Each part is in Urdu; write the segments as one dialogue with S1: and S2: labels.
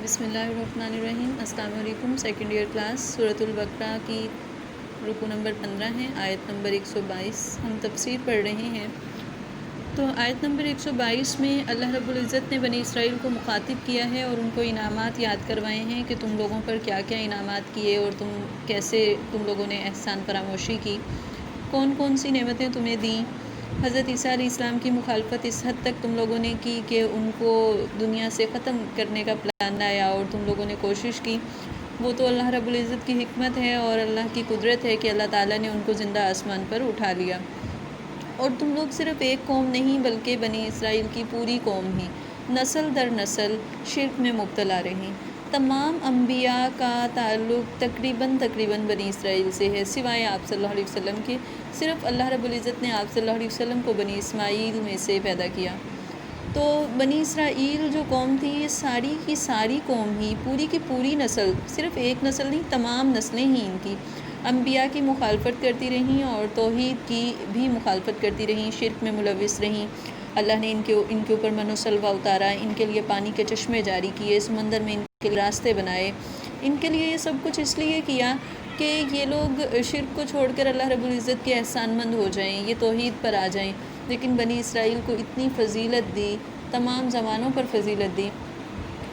S1: بسم اللہ الرحمن الرحیم۔ السلام علیکم۔ سیکنڈ ایئر کلاس سورۃ البقرہ کی رکوع نمبر 15 ہے، آیت نمبر 122 ہم تفسیر پڑھ رہے ہیں۔ تو آیت نمبر 122 میں اللہ رب العزت نے بنی اسرائیل کو مخاطب کیا ہے اور ان کو انعامات یاد کروائے ہیں کہ تم لوگوں پر کیا کیا انعامات کیے اور تم لوگوں نے احسان فراموشی کی، کون کون سی نعمتیں تمہیں دیں۔ حضرت عیسیٰ علیہ السلام کی مخالفت اس حد تک تم لوگوں نے کی کہ ان کو دنیا سے ختم کرنے کا پلان آیا اور تم لوگوں نے کوشش کی۔ وہ تو اللہ رب العزت کی حکمت ہے اور اللہ کی قدرت ہے کہ اللہ تعالیٰ نے ان کو زندہ آسمان پر اٹھا لیا، اور تم لوگ صرف ایک قوم نہیں بلکہ بنی اسرائیل کی پوری قوم ہی نسل در نسل شرک میں مبتلا رہی۔ تمام انبیاء کا تعلق تقریباً بنی اسرائیل سے ہے، سوائے آپ صلی اللہ علیہ وسلم کے۔ صرف اللہ رب العزت نے آپ صلی اللہ علیہ وسلم کو بنی اسماعیل میں سے پیدا کیا۔ تو بنی اسرائیل جو قوم تھی، یہ ساری کی ساری قوم ہی پوری کی پوری نسل، صرف ایک نسل نہیں، تمام نسلیں ہی ان کی انبیاء کی مخالفت کرتی رہیں اور توحید کی بھی مخالفت کرتی رہیں، شرک میں ملوث رہیں۔ اللہ نے ان کے اوپر من و سلوہ اتارا، ان کے لیے پانی کے چشمے جاری کیے، سمندر میں ان کے لیے راستے بنائے۔ ان کے لیے یہ سب کچھ اس لیے کیا کہ یہ لوگ شرک کو چھوڑ کر اللہ رب العزت کے احسان مند ہو جائیں، یہ توحید پر آ جائیں۔ لیکن بنی اسرائیل کو اتنی فضیلت دی، تمام زمانوں پر فضیلت دی،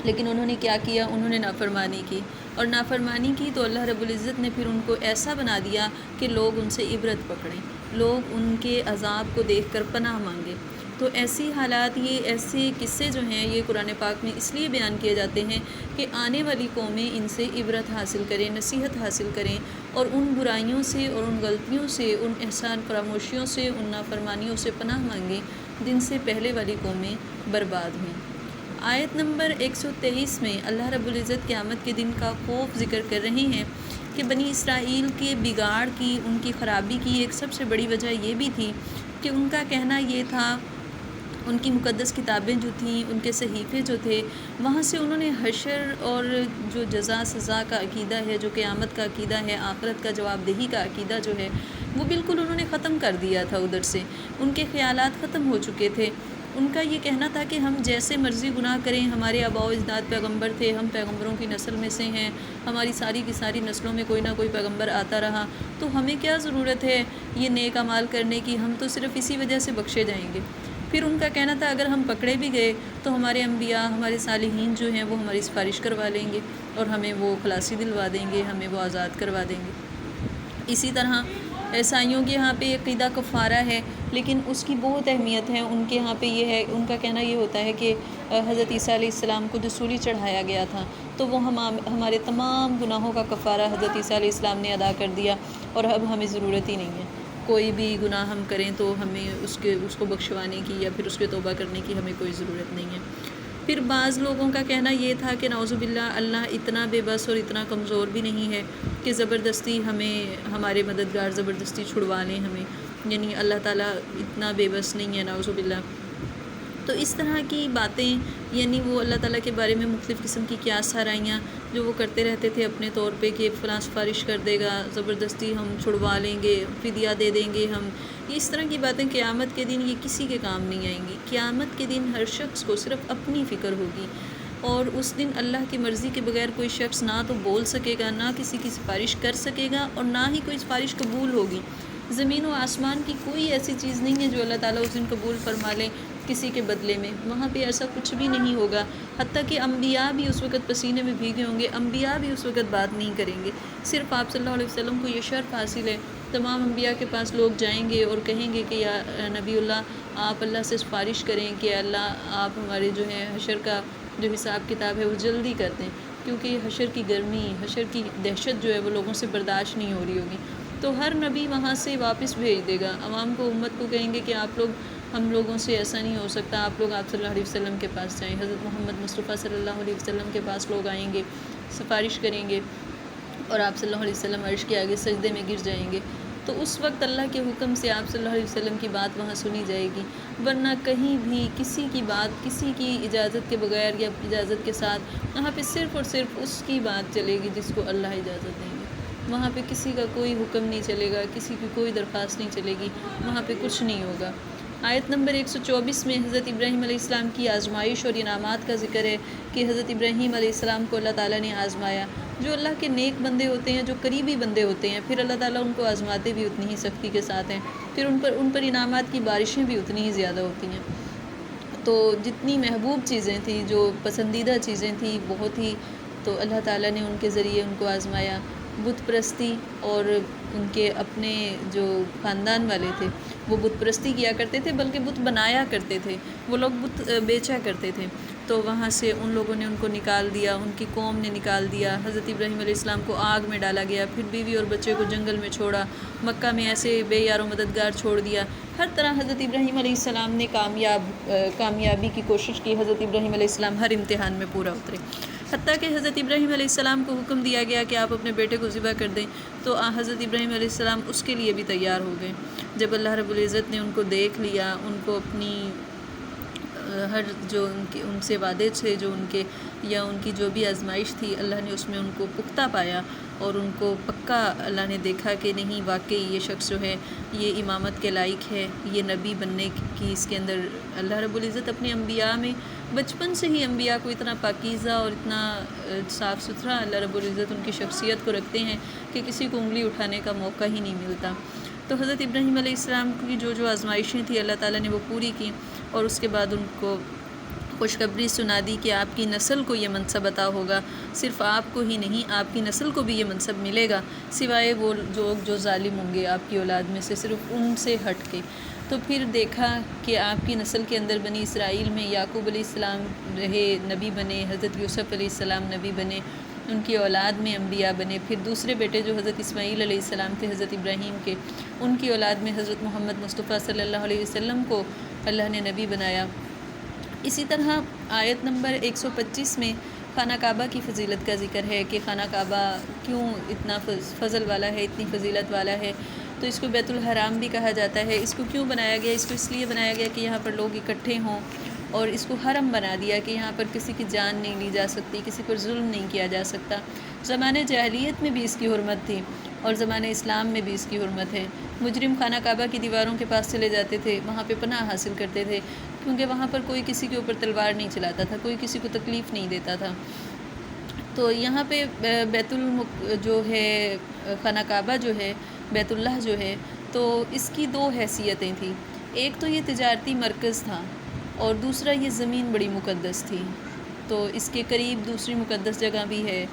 S1: لیکن انہوں نے کیا کیا؟ انہوں نے نافرمانی کی، اور نافرمانی کی تو اللہ رب العزت نے پھر ان کو ایسا بنا دیا کہ لوگ ان سے عبرت پکڑیں، لوگ ان کے عذاب کو دیکھ کر پناہ مانگیں۔ تو ایسی حالات، یہ ایسے قصے جو ہیں یہ قرآن پاک میں اس لیے بیان کیے جاتے ہیں کہ آنے والی قومیں ان سے عبرت حاصل کریں، نصیحت حاصل کریں، اور ان برائیوں سے اور ان غلطیوں سے، ان احسان فراموشیوں سے، ان نافرمانیوں سے پناہ مانگیں جن سے پہلے والی قومیں برباد ہوئیں۔ آیت نمبر 123 میں اللہ رب العزت قیامت کے دن کا خوف ذکر کر رہے ہیں کہ بنی اسرائیل کے بگاڑ کی، ان کی خرابی کی ایک سب سے بڑی وجہ یہ بھی تھی کہ ان کا کہنا یہ تھا، ان کی مقدس کتابیں جو تھیں، ان کے صحیفے جو تھے، وہاں سے انہوں نے حشر اور جو جزا سزا کا عقیدہ ہے، جو قیامت کا عقیدہ ہے، آخرت کا جواب دہی کا عقیدہ جو ہے، وہ بالکل انہوں نے ختم کر دیا تھا۔ ادھر سے ان کے خیالات ختم ہو چکے تھے۔ ان کا یہ کہنا تھا کہ ہم جیسے مرضی گناہ کریں، ہمارے آباء و اجداد پیغمبر تھے، ہم پیغمبروں کی نسل میں سے ہیں، ہماری ساری کی ساری نسلوں میں کوئی نہ کوئی پیغمبر آتا رہا، تو ہمیں کیا ضرورت ہے یہ نیک اعمال کرنے کی، ہم تو صرف اسی وجہ سے بخشے جائیں گے۔ پھر ان کا کہنا تھا اگر ہم پکڑے بھی گئے تو ہمارے انبیاء، ہمارے صالحین جو ہیں وہ ہماری سفارش کروا لیں گے اور ہمیں وہ خلاصی دلوا دیں گے، ہمیں وہ آزاد کروا دیں گے۔ اسی طرح عیسائیوں کے یہاں پہ عقیدہ کفارہ ہے، لیکن اس کی بہت اہمیت ہے۔ ان کے یہاں پہ یہ ہے، ان کا کہنا یہ ہوتا ہے کہ حضرت عیسیٰ علیہ السلام کو جو سولی چڑھایا گیا تھا تو وہ ہمارے تمام گناہوں کا کفارہ حضرت عیسیٰ علیہ السلام نے ادا کر دیا، اور اب ہمیں ضرورت ہی نہیں ہے کوئی بھی گناہ ہم کریں تو ہمیں اس کو بخشوانے کی یا پھر اس کے توبہ کرنے کی ہمیں کوئی ضرورت نہیں ہے۔ پھر بعض لوگوں کا کہنا یہ تھا کہ نعوذ باللہ اللہ اتنا بے بس اور اتنا کمزور بھی نہیں ہے کہ زبردستی ہمارے مددگار زبردستی چھڑوا لیں ہمیں، یعنی اللہ تعالیٰ اتنا بے بس نہیں ہے، نعوذ باللہ۔ تو اس طرح کی باتیں، یعنی وہ اللہ تعالیٰ کے بارے میں مختلف قسم کی قیاس سرائیاں جو وہ کرتے رہتے تھے اپنے طور پہ کہ فلاں سفارش کر دے گا، زبردستی ہم چھڑوا لیں گے، فدیہ دے دیں گے ہم، یہ اس طرح کی باتیں قیامت کے دن یہ کسی کے کام نہیں آئیں گی۔ قیامت کے دن ہر شخص کو صرف اپنی فکر ہوگی، اور اس دن اللہ کی مرضی کے بغیر کوئی شخص نہ تو بول سکے گا، نہ کسی کی سفارش کر سکے گا، اور نہ ہی کوئی سفارش قبول ہوگی۔ زمین و آسمان کی کوئی ایسی چیز نہیں ہے جو اللہ تعالیٰ اس دن قبول فرما لے کسی کے بدلے میں، وہاں پہ ایسا کچھ بھی نہیں ہوگا۔ حتیٰ کہ انبیاء بھی اس وقت پسینے میں بھیگے ہوں گے، انبیاء بھی اس وقت بات نہیں کریں گے۔ صرف آپ صلی اللہ علیہ وسلم کو یہ شرف حاصل ہے، تمام انبیاء کے پاس لوگ جائیں گے اور کہیں گے کہ یا نبی اللہ، آپ اللہ سے سفارش کریں کہ اللہ آپ ہمارے جو ہے حشر کا جو حساب کتاب ہے وہ جلدی کر دیں، کیونکہ حشر کی گرمی، حشر کی دہشت جو ہے وہ لوگوں سے برداشت نہیں ہو رہی ہوگی۔ تو ہر نبی وہاں سے واپس بھیج دے گا، عوام کو، امت کو کہیں گے کہ آپ لوگ، ہم لوگوں سے ایسا نہیں ہو سکتا، آپ لوگ آپ صلی اللہ علیہ وسلم کے پاس جائیں، حضرت محمد مصطفیٰ صلی اللہ علیہ وسلم کے پاس لوگ آئیں گے، سفارش کریں گے، اور آپ صلی اللہ علیہ وسلم عرش کے آگے سجدے میں گر جائیں گے۔ تو اس وقت اللہ کے حکم سے آپ صلی اللہ علیہ وسلم کی بات وہاں سنی جائے گی، ورنہ کہیں بھی کسی کی بات کسی کی اجازت کے بغیر یا اجازت کے ساتھ وہاں پہ صرف اور صرف اس کی بات چلے گی جس کو اللہ اجازت دیں گے۔ وہاں پہ کسی کا کوئی حکم نہیں چلے گا، کسی کی کوئی درخواست نہیں چلے گی، وہاں پہ کچھ نہیں ہوگا۔ آیت نمبر 124 میں حضرت ابراہیم علیہ السلام کی آزمائش اور انعامات کا ذکر ہے کہ حضرت ابراہیم علیہ السلام کو اللہ تعالیٰ نے آزمایا۔ جو اللہ کے نیک بندے ہوتے ہیں، جو قریبی بندے ہوتے ہیں، پھر اللہ تعالیٰ ان کو آزماتے بھی اتنی ہی سختی کے ساتھ ہیں، پھر ان پر انعامات کی بارشیں بھی اتنی ہی زیادہ ہوتی ہیں۔ تو جتنی محبوب چیزیں تھیں، جو پسندیدہ چیزیں تھیں، بہت ہی، تو اللہ تعالیٰ نے ان کے ذریعے ان کو آزمایا۔ بت پرستی، اور ان کے اپنے جو خاندان والے تھے وہ بت پرستی کیا کرتے تھے، بلکہ بت بنایا کرتے تھے، وہ لوگ بت بیچا کرتے تھے، تو وہاں سے ان لوگوں نے ان کو نکال دیا، ان کی قوم نے نکال دیا۔ حضرت ابراہیم علیہ السلام کو آگ میں ڈالا گیا، پھر بیوی اور بچے کو جنگل میں چھوڑا، مکہ میں ایسے بے یار و مددگار چھوڑ دیا۔ ہر طرح حضرت ابراہیم علیہ السلام نے کامیابی کی کوشش کی، حضرت ابراہیم علیہ السلام ہر امتحان میں پورا اترے، حتیٰ کہ حضرت ابراہیم علیہ السلام کو حکم دیا گیا کہ آپ اپنے بیٹے کو ذبح کر دیں، تو حضرت ابراہیم علیہ السلام اس کے لیے بھی تیار ہو گئے۔ جب اللہ رب العزت نے ان کو دیکھ لیا، ان کو اپنی ہر جو ان سے وعدے تھے، جو ان کے یا ان کی جو بھی آزمائش تھی، اللہ نے اس میں ان کو پختہ پایا، اور ان کو پکا اللہ نے دیکھا کہ نہیں، واقعی یہ شخص جو ہے یہ امامت کے لائق ہے، یہ نبی بننے کی اس کے اندر اللہ رب العزت اپنے انبیاء میں بچپن سے ہی انبیاء کو اتنا پاکیزہ اور اتنا صاف ستھرا اللہ رب العزت ان کی شخصیت کو رکھتے ہیں کہ کسی کو انگلی اٹھانے کا موقع ہی نہیں ملتا۔ تو حضرت ابراہیم علیہ السلام کی جو آزمائشیں تھیں اللہ تعالیٰ نے وہ پوری کی، اور اس کے بعد ان کو خوشخبری سنا دی کہ آپ کی نسل کو یہ منصب عطا ہوگا، صرف آپ کو ہی نہیں، آپ کی نسل کو بھی یہ منصب ملے گا، سوائے وہ جو ظالم ہوں گے آپ کی اولاد میں سے، صرف ان سے ہٹ کے۔ تو پھر دیکھا کہ آپ کی نسل کے اندر بنی اسرائیل میں یعقوب علیہ السلام رہے، نبی بنے، حضرت یوسف علیہ السلام نبی بنے، ان کی اولاد میں انبیاء بنے، پھر دوسرے بیٹے جو حضرت اسماعیل علیہ السلام تھے حضرت ابراہیم کے، ان کی اولاد میں حضرت محمد مصطفیٰ صلی اللہ علیہ وسلم کو اللہ نے نبی بنایا۔ اسی طرح آیت نمبر 125 میں خانہ کعبہ کی فضیلت کا ذکر ہے کہ خانہ کعبہ کیوں اتنا فضل والا ہے، اتنی فضیلت والا ہے۔ تو اس کو بیت الحرام بھی کہا جاتا ہے۔ اس کو کیوں بنایا گیا؟ اس کو اس لیے بنایا گیا کہ یہاں پر لوگ اکٹھے ہوں، اور اس کو حرم بنا دیا کہ یہاں پر کسی کی جان نہیں لی جا سکتی، کسی پر ظلم نہیں کیا جا سکتا۔ زمانہ جاہلیت میں بھی اس کی حرمت تھی، اور زمانہ اسلام میں بھی اس کی حرمت ہے۔ مجرم خانہ کعبہ کی دیواروں کے پاس چلے جاتے تھے، وہاں پہ پناہ حاصل کرتے تھے، کیونکہ وہاں پر کوئی کسی کے اوپر تلوار نہیں چلاتا تھا، کوئی کسی کو تکلیف نہیں دیتا تھا۔ تو یہاں پہ جو ہے خانہ کعبہ جو ہے، بیت اللہ جو ہے، تو اس کی دو حیثیتیں تھیں۔ ایک تو یہ تجارتی مرکز تھا، اور دوسرا یہ زمین بڑی مقدس تھی۔ تو اس کے قریب دوسری مقدس جگہ بھی ہے،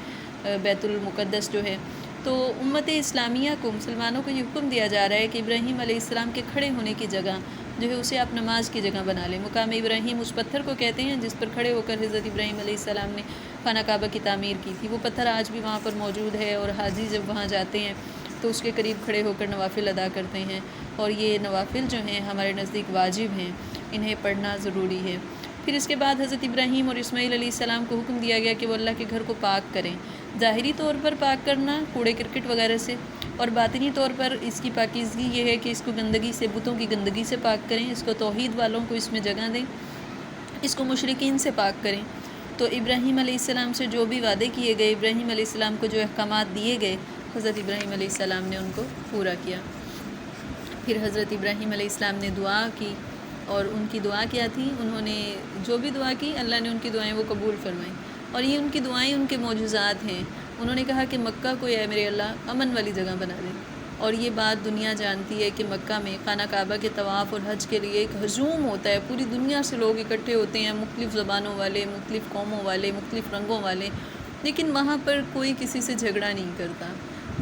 S1: بیت المقدس جو ہے۔ تو امت اسلامیہ کو، مسلمانوں کو یہ حکم دیا جا رہا ہے کہ ابراہیم علیہ السلام کے کھڑے ہونے کی جگہ جو ہے اسے آپ نماز کی جگہ بنا لیں۔ مقام ابراہیم اس پتھر کو کہتے ہیں جس پر کھڑے ہو کر حضرت ابراہیم علیہ السلام نے خانہ کعبہ کی تعمیر کی تھی۔ وہ پتھر آج بھی وہاں پر موجود ہے، اور حاجی جب وہاں جاتے ہیں تو اس کے قریب کھڑے ہو کر نوافل ادا کرتے ہیں، اور یہ نوافل جو ہیں ہمارے نزدیک واجب ہیں، انہیں پڑھنا ضروری ہے۔ پھر اس کے بعد حضرت ابراہیم اور اسماعیل علیہ السلام کو حکم دیا گیا کہ وہ اللہ کے گھر کو پاک کریں۔ ظاہری طور پر پاک کرنا کوڑے کرکٹ وغیرہ سے، اور باطنی طور پر اس کی پاکیزگی یہ ہے کہ اس کو گندگی سے، بتوں کی گندگی سے پاک کریں، اس کو توحید والوں کو اس میں جگہ دیں، اس کو مشرکین سے پاک کریں۔ تو ابراہیم علیہ السلام سے جو بھی وعدے کیے گئے، ابراہیم علیہ السلام کو جو احکامات دیے گئے، حضرت ابراہیم علیہ السلام نے ان کو پورا کیا۔ پھر حضرت ابراہیم علیہ السلام نے دعا کی، اور ان کی دعا کیا تھی؟ انہوں نے جو بھی دعا کی اللہ نے ان کی دعائیں وہ قبول فرمائیں، اور یہ ان کی دعائیں ان کے معجزات ہیں۔ انہوں نے کہا کہ مکہ کو اے میرے اللہ امن والی جگہ بنا دے، اور یہ بات دنیا جانتی ہے کہ مکہ میں خانہ کعبہ کے طواف اور حج کے لیے ایک ہجوم ہوتا ہے، پوری دنیا سے لوگ اکٹھے ہوتے ہیں، مختلف زبانوں والے، مختلف قوموں والے، مختلف رنگوں والے، لیکن وہاں پر کوئی کسی سے جھگڑا نہیں کرتا۔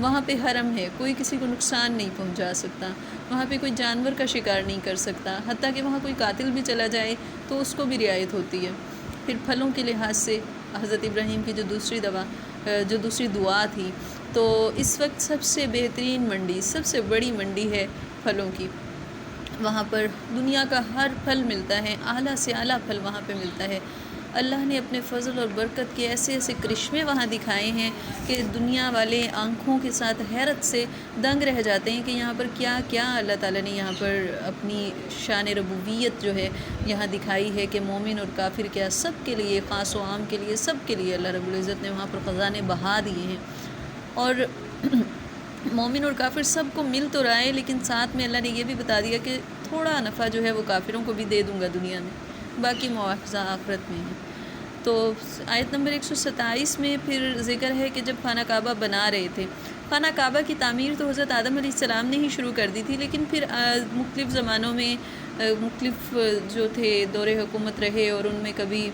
S1: وہاں پہ حرم ہے، کوئی کسی کو نقصان نہیں پہنچا سکتا، وہاں پہ کوئی جانور کا شکار نہیں کر سکتا، حتیٰ کہ وہاں کوئی قاتل بھی چلا جائے تو اس کو بھی رعایت ہوتی ہے۔ پھر پھلوں کے لحاظ سے حضرت ابراہیم کی جو دوسری دعا تھی، تو اس وقت سب سے بہترین منڈی، سب سے بڑی منڈی ہے پھلوں کی، وہاں پر دنیا کا ہر پھل ملتا ہے، اعلیٰ سے اعلیٰ پھل وہاں پہ ملتا ہے۔ اللہ نے اپنے فضل اور برکت کے ایسے ایسے کرشمے وہاں دکھائے ہیں کہ دنیا والے آنکھوں کے ساتھ حیرت سے دنگ رہ جاتے ہیں کہ یہاں پر کیا کیا اللہ تعالیٰ نے یہاں پر اپنی شان ربوبیت جو ہے یہاں دکھائی ہے، کہ مومن اور کافر کیا سب کے لیے، خاص و عام کے لیے، سب کے لیے اللہ رب العزت نے وہاں پر خزانے بہا دیے ہیں۔ اور مومن اور کافر سب کو مل تو رہا ہے، لیکن ساتھ میں اللہ نے یہ بھی بتا دیا کہ تھوڑا نفع جو ہے وہ کافروں کو بھی دے دوں گا دنیا میں، باقی مواخذہ آخرت میں ہے۔ تو آیت نمبر 127 میں پھر ذکر ہے کہ جب خانہ کعبہ بنا رہے تھے، خانہ کعبہ کی تعمیر تو حضرت آدم علیہ السلام نے ہی شروع کر دی تھی، لیکن پھر مختلف زمانوں میں مختلف جو تھے دور حکومت رہے، اور ان میں کبھی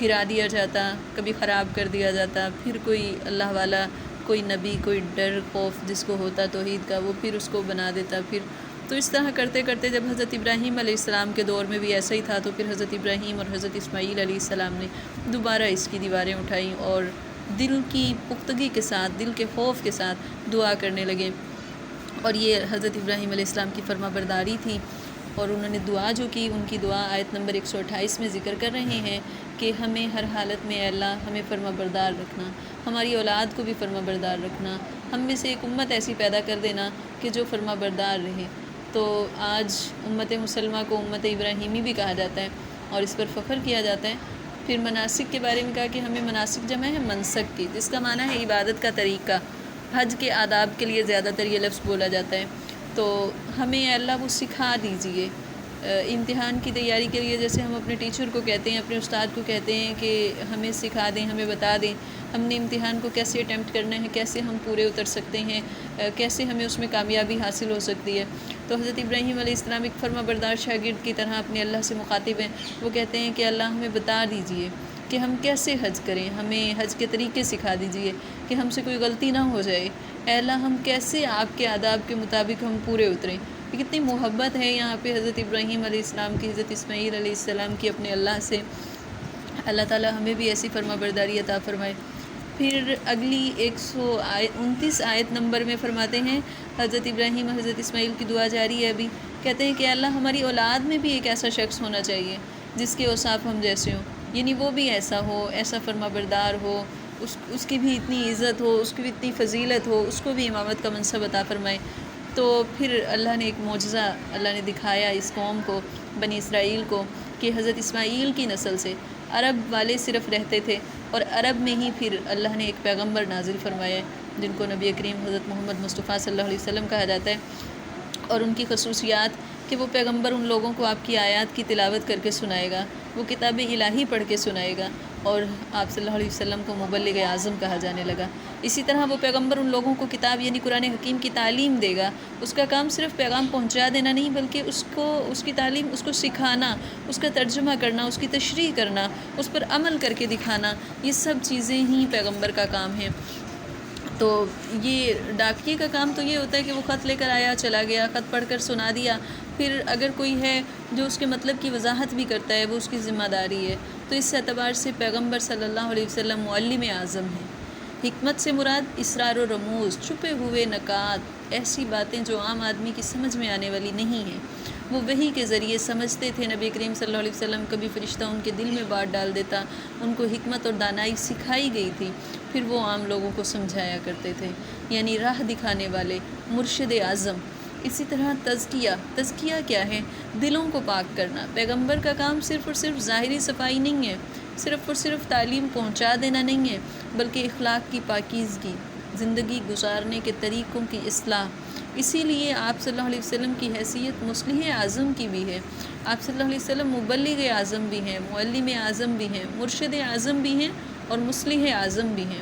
S1: گرا دیا جاتا، کبھی خراب کر دیا جاتا، پھر کوئی اللہ والا، کوئی نبی، کوئی ڈر خوف جس کو ہوتا توحید کا، وہ پھر اس کو بنا دیتا۔ پھر تو اس طرح کرتے کرتے جب حضرت ابراہیم علیہ السلام کے دور میں بھی ایسا ہی تھا، تو پھر حضرت ابراہیم اور حضرت اسماعیل علیہ السلام نے دوبارہ اس کی دیواریں اٹھائیں اور دل کی پختگی کے ساتھ، دل کے خوف کے ساتھ دعا کرنے لگے، اور یہ حضرت ابراہیم علیہ السلام کی فرما برداری تھی۔ اور انہوں نے دعا جو کی، ان کی دعا آیت نمبر 128 میں ذکر کر رہے ہیں کہ ہمیں ہر حالت میں اے اللہ ہمیں فرما بردار رکھنا، ہماری اولاد کو بھی فرما بردار رکھنا، ہم میں سے ایک امت ایسی پیدا کر دینا کہ جو فرما بردار رہے۔ تو آج امت مسلمہ کو امت ابراہیمی بھی کہا جاتا ہے اور اس پر فخر کیا جاتا ہے۔ پھر مناسک کے بارے میں کہا کہ ہمیں مناسک جمع ہے منسک کی، جس کا معنی ہے عبادت کا طریقہ۔ حج کے آداب کے لیے زیادہ تر یہ لفظ بولا جاتا ہے، تو ہمیں اے اللہ وہ سکھا دیجئے۔ امتحان کی تیاری کے لیے جیسے ہم اپنے ٹیچر کو کہتے ہیں، اپنے استاد کو کہتے ہیں کہ ہمیں سکھا دیں، ہمیں بتا دیں ہم نے امتحان کو کیسے اٹیمپٹ کرنا ہے، کیسے ہم پورے اتر سکتے ہیں، کیسے ہمیں اس میں کامیابی حاصل ہو سکتی ہے۔ تو حضرت ابراہیم علیہ السلام ایک فرما بردار شاگرد کی طرح اپنے اللہ سے مخاطب ہیں، وہ کہتے ہیں کہ اللہ ہمیں بتا دیجئے کہ ہم کیسے حج کریں، ہمیں حج کے طریقے سکھا دیجئے کہ ہم سے کوئی غلطی نہ ہو جائے، اے اللہ ہم کیسے آپ کے آداب کے مطابق ہم پورے اتریں۔ کتنی محبت ہے یہاں پہ حضرت ابراہیم علیہ السلام کی، حضرت اسماعیل علیہ السلام کی اپنے اللہ سے۔ اللہ تعالی ہمیں بھی ایسی فرما برداری عطا فرمائے۔ پھر اگلی 129 آیت نمبر میں فرماتے ہیں، حضرت ابراہیم اور حضرت اسماعیل کی دعا جاری ہے ابھی، کہتے ہیں کہ اللہ ہماری اولاد میں بھی ایک ایسا شخص ہونا چاہیے جس کے اوصاف ہم جیسے ہوں، یعنی وہ بھی ایسا ہو، ایسا فرما بردار ہو، اس کی بھی اتنی عزت ہو، اس کی بھی اتنی فضیلت ہو، اس کو بھی امامت کا منصب عطا فرمائے۔ تو پھر اللہ نے ایک معجزہ اللہ نے دکھایا اس قوم کو، بنی اسرائیل کو، کہ حضرت اسماعیل کی نسل سے عرب والے صرف رہتے تھے، اور عرب میں ہی پھر اللہ نے ایک پیغمبر نازل فرمایا جن کو نبی کریم حضرت محمد مصطفیٰ صلی اللہ علیہ وسلم کہا جاتا ہے، اور ان کی خصوصیات کہ وہ پیغمبر ان لوگوں کو آپ کی آیات کی تلاوت کر کے سنائے گا، وہ کتاب الہی پڑھ کے سنائے گا، اور آپ صلی اللہ علیہ وسلم کو مبلغ اعظم کہا جانے لگا۔ اسی طرح وہ پیغمبر ان لوگوں کو کتاب یعنی قرآن حکیم کی تعلیم دے گا، اس کا کام صرف پیغام پہنچا دینا نہیں، بلکہ اس کی تعلیم، اس کو سکھانا، اس کا ترجمہ کرنا، اس کی تشریح کرنا، اس پر عمل کر کے دکھانا، یہ سب چیزیں ہی پیغمبر کا کام ہے۔ تو یہ ڈاکیے کا کام تو یہ ہوتا ہے کہ وہ خط لے کر آیا، چلا گیا، خط پڑھ کر سنا دیا، پھر اگر کوئی ہے جو اس کے مطلب کی وضاحت بھی کرتا ہے وہ اس کی ذمہ داری ہے۔ تو اس اعتبار سے پیغمبر صلی اللہ علیہ وسلم معلم اعظم ہیں۔ حکمت سے مراد اسرار و رموز، چھپے ہوئے نکات، ایسی باتیں جو عام آدمی کی سمجھ میں آنے والی نہیں ہیں، وہ وحی کے ذریعے سمجھتے تھے۔ نبی کریم صلی اللہ علیہ وسلم کبھی فرشتہ ان کے دل میں بات ڈال دیتا، ان کو حکمت اور دانائی سکھائی گئی تھی، پھر وہ عام لوگوں کو سمجھایا کرتے تھے، یعنی راہ دکھانے والے، مرشد اعظم۔ اسی طرح تزکیہ کیا ہے؟ دلوں کو پاک کرنا۔ پیغمبر کا کام صرف اور صرف ظاہری صفائی نہیں ہے، صرف اور صرف تعلیم پہنچا دینا نہیں ہے، بلکہ اخلاق کی پاکیزگی، زندگی گزارنے کے طریقوں کی اصلاح۔ اسی لیے آپ صلی اللہ علیہ وسلم کی حیثیت مصلح اعظم کی بھی ہے۔ آپ صلی اللہ علیہ وسلم مبلغ اعظم بھی ہیں، معلم اعظم بھی ہیں، مرشد اعظم بھی ہیں، اور مصلح اعظم بھی ہیں۔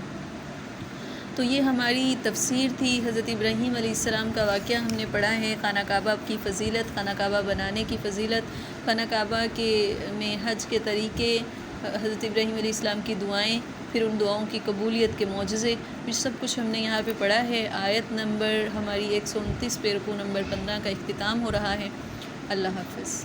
S1: تو یہ ہماری تفسیر تھی حضرت ابراہیم علیہ السلام کا واقعہ ہم نے پڑھا ہے، خانہ کعبہ کی فضیلت، خانہ کعبہ بنانے کی فضیلت، خانہ کعبہ میں حج کے طریقے، حضرت ابراہیم علیہ السلام کی دعائیں، پھر ان دعاؤں کی قبولیت کے معجزے، یہ سب کچھ ہم نے یہاں پہ پڑھا ہے۔ آیت نمبر ہماری 129 پہ رکوع نمبر 15 کا اختتام ہو رہا ہے۔ اللہ حافظ۔